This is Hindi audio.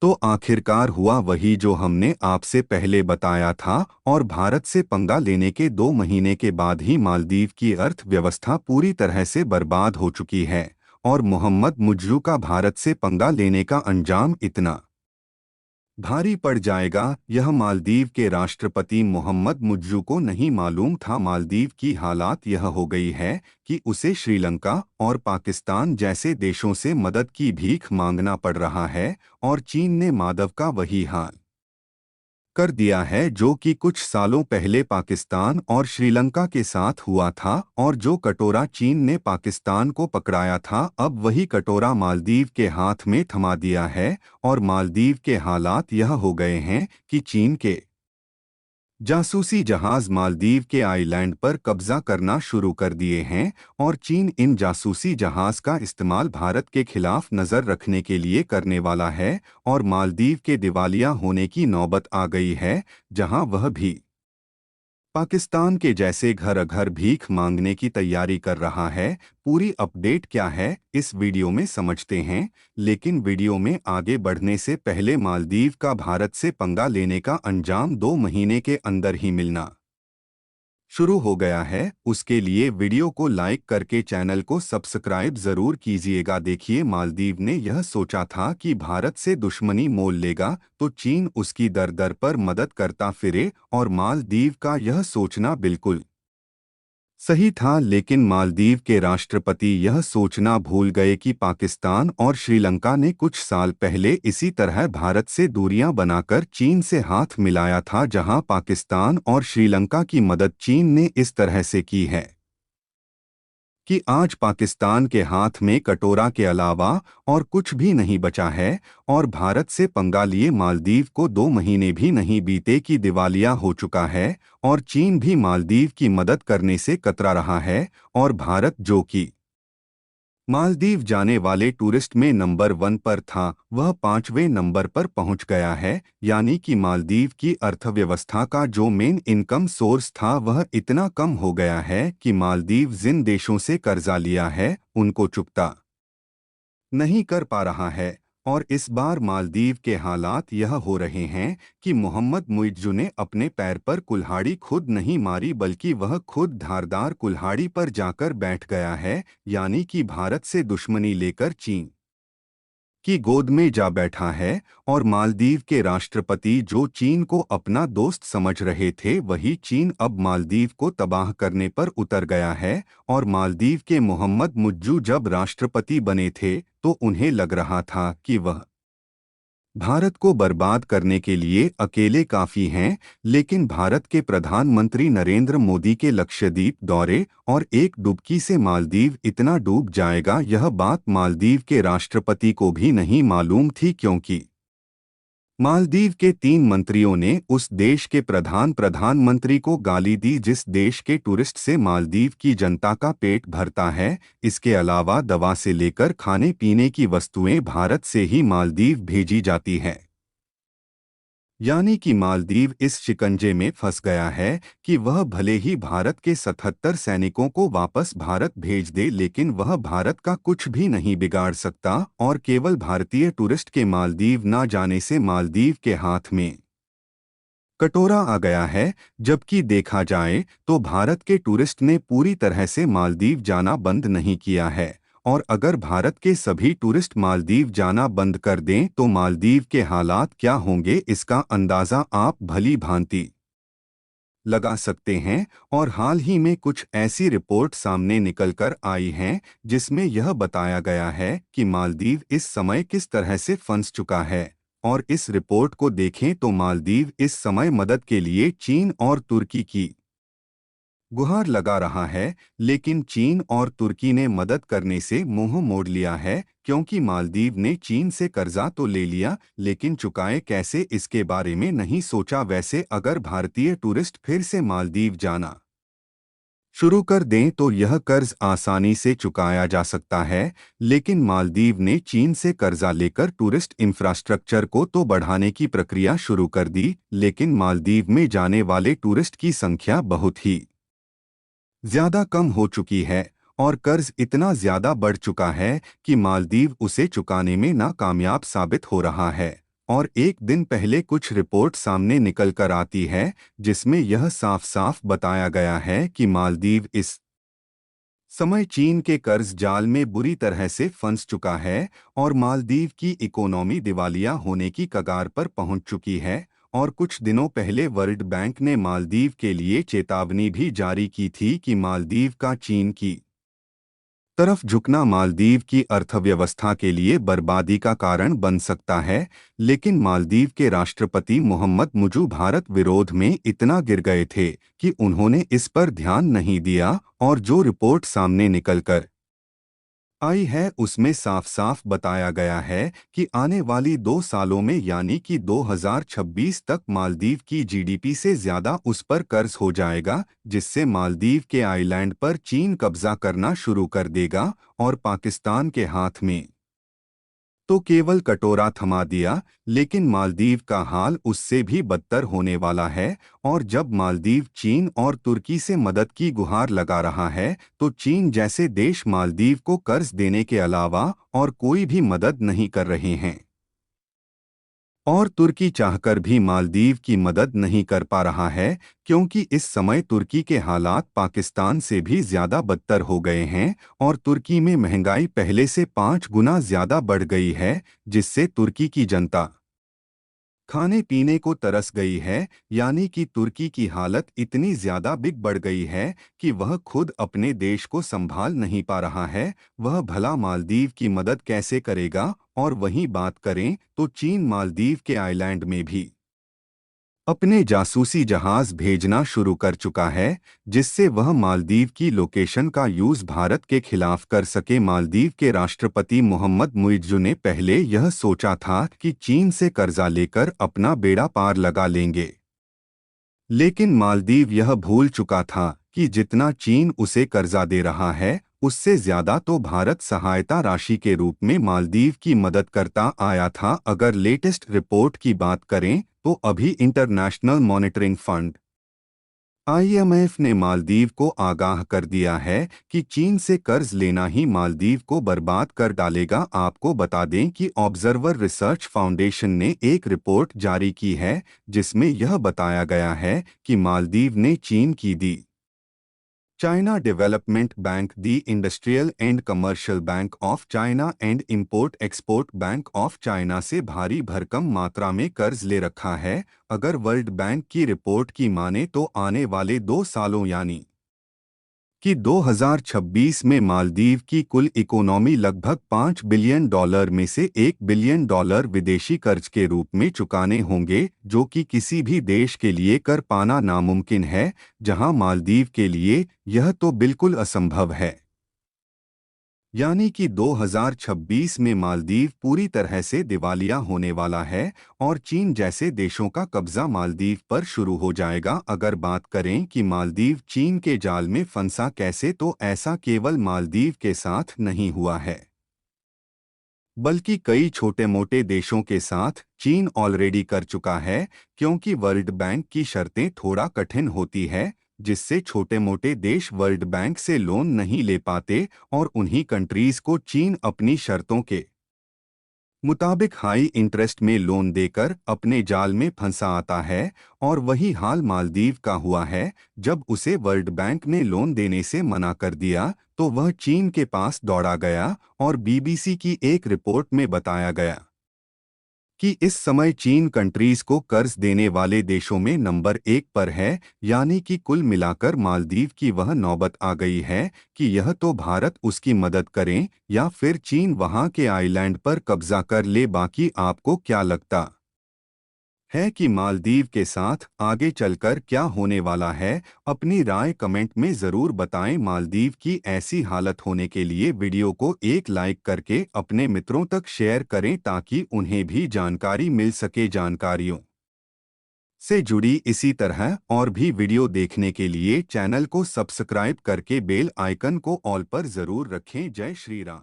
तो आखिरकार हुआ वही जो हमने आपसे पहले बताया था और भारत से पंगा लेने के 2 महीने के बाद ही मालदीव की अर्थव्यवस्था पूरी तरह से बर्बाद हो चुकी है और मोहम्मद मुइज़्ज़ू का भारत से पंगा लेने का अंजाम इतना भारी पड़ जाएगा, यह मालदीव के राष्ट्रपति मोहम्मद मुइज़्ज़ू को नहीं मालूम था। मालदीव की हालात यह हो गई है कि उसे श्रीलंका और पाकिस्तान जैसे देशों से मदद की भीख मांगना पड़ रहा है और चीन ने माधव का वही हाल कर दिया है जो कि कुछ सालों पहले पाकिस्तान और श्रीलंका के साथ हुआ था। और जो कटोरा चीन ने पाकिस्तान को पकड़ाया था, अब वही कटोरा मालदीव के हाथ में थमा दिया है और मालदीव के हालात यह हो गए हैं कि चीन के जासूसी जहाज मालदीव के आइलैंड पर कब्जा करना शुरू कर दिए हैं और चीन इन जासूसी जहाज का इस्तेमाल भारत के खिलाफ नज़र रखने के लिए करने वाला है और मालदीव के दिवालिया होने की नौबत आ गई है, जहां वह भी पाकिस्तान के जैसे घर घर भीख मांगने की तैयारी कर रहा है। पूरी अपडेट क्या है इस वीडियो में समझते हैं, लेकिन वीडियो में आगे बढ़ने से पहले मालदीव का भारत से पंगा लेने का अंजाम 2 महीने के अंदर ही मिलना शुरू हो गया है, उसके लिए वीडियो को लाइक करके चैनल को सब्सक्राइब जरूर कीजिएगा। देखिए, मालदीव ने यह सोचा था कि भारत से दुश्मनी मोल लेगा तो चीन उसकी दर दर पर मदद करता फिरे और मालदीव का यह सोचना बिल्कुल सही था। लेकिन मालदीव के राष्ट्रपति यह सोचना भूल गए कि पाकिस्तान और श्रीलंका ने कुछ साल पहले इसी तरह भारत से दूरियां बनाकर चीन से हाथ मिलाया था, जहां पाकिस्तान और श्रीलंका की मदद चीन ने इस तरह से की है कि आज पाकिस्तान के हाथ में कटोरा के अलावा और कुछ भी नहीं बचा है और भारत से पंगा लिए मालदीव को 2 महीने भी नहीं बीते कि दिवालिया हो चुका है और चीन भी मालदीव की मदद करने से कतरा रहा है। और भारत, जो कि मालदीव जाने वाले टूरिस्ट में नंबर 1 पर था, वह 5वें नंबर पर पहुंच गया है। यानी कि मालदीव की अर्थव्यवस्था का जो मेन इनकम सोर्स था वह इतना कम हो गया है कि मालदीव जिन देशों से कर्जा लिया है उनको चुकता नहीं कर पा रहा है। और इस बार मालदीव के हालात यह हो रहे हैं कि मोहम्मद मुइज़्ज़ू ने अपने पैर पर कुल्हाड़ी खुद नहीं मारी, बल्कि वह खुद धारदार कुल्हाड़ी पर जाकर बैठ गया है। यानी कि भारत से दुश्मनी लेकर चीन की गोद में जा बैठा है। और मालदीव के राष्ट्रपति जो चीन को अपना दोस्त समझ रहे थे, वही चीन अब मालदीव को तबाह करने पर उतर गया है। और मालदीव के मोहम्मद मुइज़्ज़ू जब राष्ट्रपति बने थे तो उन्हें लग रहा था कि वह भारत को बर्बाद करने के लिए अकेले काफी हैं, लेकिन भारत के प्रधानमंत्री नरेंद्र मोदी के लक्षद्वीप दौरे और एक डुबकी से मालदीव इतना डूब जाएगा, यह बात मालदीव के राष्ट्रपति को भी नहीं मालूम थी, क्योंकि मालदीव के 3 मंत्रियों ने उस देश के प्रधानमंत्री को गाली दी जिस देश के टूरिस्ट से मालदीव की जनता का पेट भरता है। इसके अलावा दवा से लेकर खाने पीने की वस्तुएं भारत से ही मालदीव भेजी जाती हैं। यानी कि मालदीव इस शिकंजे में फंस गया है कि वह भले ही भारत के 77 सैनिकों को वापस भारत भेज दे, लेकिन वह भारत का कुछ भी नहीं बिगाड़ सकता और केवल भारतीय टूरिस्ट के मालदीव ना जाने से मालदीव के हाथ में कटोरा आ गया है। जबकि देखा जाए तो भारत के टूरिस्ट ने पूरी तरह से मालदीव जाना बंद नहीं किया है। और अगर भारत के सभी टूरिस्ट मालदीव जाना बंद कर दें तो मालदीव के हालात क्या होंगे, इसका अंदाज़ा आप भली भांति लगा सकते हैं। और हाल ही में कुछ ऐसी रिपोर्ट सामने निकलकर आई हैं जिसमें यह बताया गया है कि मालदीव इस समय किस तरह से फंस चुका है। और इस रिपोर्ट को देखें तो मालदीव इस समय मदद के लिए चीन और तुर्की की गुहार लगा रहा है, लेकिन चीन और तुर्की ने मदद करने से मुंह मोड़ लिया है, क्योंकि मालदीव ने चीन से कर्जा तो ले लिया, लेकिन चुकाए कैसे इसके बारे में नहीं सोचा। वैसे अगर भारतीय टूरिस्ट फिर से मालदीव जाना शुरू कर दें तो यह कर्ज आसानी से चुकाया जा सकता है। लेकिन मालदीव ने चीन से कर्जा लेकर टूरिस्ट इंफ्रास्ट्रक्चर को तो बढ़ाने की प्रक्रिया शुरू कर दी, लेकिन मालदीव में जाने वाले टूरिस्ट की संख्या बहुत ही ज्यादा कम हो चुकी है और कर्ज इतना ज्यादा बढ़ चुका है कि मालदीव उसे चुकाने में नाकामयाब साबित हो रहा है। और एक दिन पहले कुछ रिपोर्ट सामने निकल कर आती है जिसमें यह साफ साफ बताया गया है कि मालदीव इस समय चीन के कर्ज जाल में बुरी तरह से फंस चुका है और मालदीव की इकोनॉमी दिवालिया होने की कगार पर पहुंच चुकी है। और कुछ दिनों पहले वर्ल्ड बैंक ने मालदीव के लिए चेतावनी भी जारी की थी कि मालदीव का चीन की तरफ झुकना मालदीव की अर्थव्यवस्था के लिए बर्बादी का कारण बन सकता है। लेकिन मालदीव के राष्ट्रपति मोहम्मद मुजू भारत विरोध में इतना गिर गए थे कि उन्होंने इस पर ध्यान नहीं दिया और जो रिपोर्ट सामने निकलकर आई है उसमें साफ साफ बताया गया है कि आने वाली 2 सालों में यानी कि 2026 तक मालदीव की जीडीपी से ज्यादा उस पर कर्ज हो जाएगा, जिससे मालदीव के आइलैंड पर चीन कब्जा करना शुरू कर देगा और पाकिस्तान के हाथ में तो केवल कटोरा थमा दिया। लेकिन मालदीव का हाल उससे भी बदतर होने वाला है। और जब मालदीव चीन और तुर्की से मदद की गुहार लगा रहा है तो चीन जैसे देश मालदीव को कर्ज देने के अलावा और कोई भी मदद नहीं कर रहे हैं। और तुर्की चाहकर भी मालदीव की मदद नहीं कर पा रहा है, क्योंकि इस समय तुर्की के हालात पाकिस्तान से भी ज्यादा बदतर हो गए हैं और तुर्की में महंगाई पहले से 5 गुना ज्यादा बढ़ गई है, जिससे तुर्की की जनता खाने पीने को तरस गई है। यानी कि तुर्की की हालत इतनी ज्यादा बिग बढ़ गई है कि वह खुद अपने देश को संभाल नहीं पा रहा है। वह भला मालदीव की मदद कैसे करेगा। और वहीं बात करें तो चीन मालदीव के आइलैंड में भी अपने जासूसी जहाज भेजना शुरू कर चुका है, जिससे वह मालदीव की लोकेशन का यूज भारत के खिलाफ कर सके। मालदीव के राष्ट्रपति मोहम्मद मुइज़्ज़ू ने पहले यह सोचा था कि चीन से कर्जा लेकर अपना बेड़ा पार लगा लेंगे, लेकिन मालदीव यह भूल चुका था कि जितना चीन उसे कर्जा दे रहा है उससे ज्यादा तो भारत सहायता राशि के रूप में मालदीव की मदद करता आया था। अगर लेटेस्ट रिपोर्ट की बात करें तो अभी इंटरनेशनल मॉनिटरिंग फंड IMF ने मालदीव को आगाह कर दिया है कि चीन से कर्ज लेना ही मालदीव को बर्बाद कर डालेगा। आपको बता दें कि ऑब्जर्वर रिसर्च फाउंडेशन ने एक रिपोर्ट जारी की है जिसमें यह बताया गया है कि मालदीव ने चीन की the China development bank, the industrial and commercial bank of China and import export bank of China से भारी भरकम मात्रा में कर्ज ले रखा है। अगर वर्ल्ड बैंक की रिपोर्ट की माने तो आने वाले 2 सालों यानी कि 2026 में मालदीव की कुल इकोनॉमी लगभग $5 बिलियन में से $1 बिलियन विदेशी कर्ज के रूप में चुकाने होंगे, जो कि किसी भी देश के लिए कर पाना नामुमकिन है। जहां मालदीव के लिए यह तो बिल्कुल असंभव है। यानी कि 2026 में मालदीव पूरी तरह से दिवालिया होने वाला है और चीन जैसे देशों का कब्जा मालदीव पर शुरू हो जाएगा। अगर बात करें कि मालदीव चीन के जाल में फंसा कैसे, तो ऐसा केवल मालदीव के साथ नहीं हुआ है, बल्कि कई छोटे मोटे देशों के साथ चीन ऑलरेडी कर चुका है। क्योंकि वर्ल्ड बैंक की शर्तें थोड़ा कठिन होती है, जिससे छोटे मोटे देश वर्ल्ड बैंक से लोन नहीं ले पाते और उन्हीं कंट्रीज को चीन अपनी शर्तों के मुताबिक हाई इंटरेस्ट में लोन देकर अपने जाल में फंसा आता है। और वही हाल मालदीव का हुआ है। जब उसे वर्ल्ड बैंक ने लोन देने से मना कर दिया तो वह चीन के पास दौड़ा गया और बीबीसी की एक रिपोर्ट में बताया गया कि इस समय चीन कंट्रीज को कर्ज देने वाले देशों में नंबर 1 पर है। यानी कि कुल मिलाकर मालदीव की वह नौबत आ गई है कि यह तो भारत उसकी मदद करें या फिर चीन वहां के आइलैंड पर कब्जा कर ले। बाकी आपको क्या लगता है कि मालदीव के साथ आगे चलकर क्या होने वाला है? अपनी राय कमेंट में ज़रूर बताएं। मालदीव की ऐसी हालत होने के लिए वीडियो को एक लाइक करके अपने मित्रों तक शेयर करें ताकि उन्हें भी जानकारी मिल सके। जानकारियों से जुड़ी इसी तरह और भी वीडियो देखने के लिए चैनल को सब्सक्राइब करके बेल आइकन को ऑल पर ज़रूर रखें। जय श्री राम।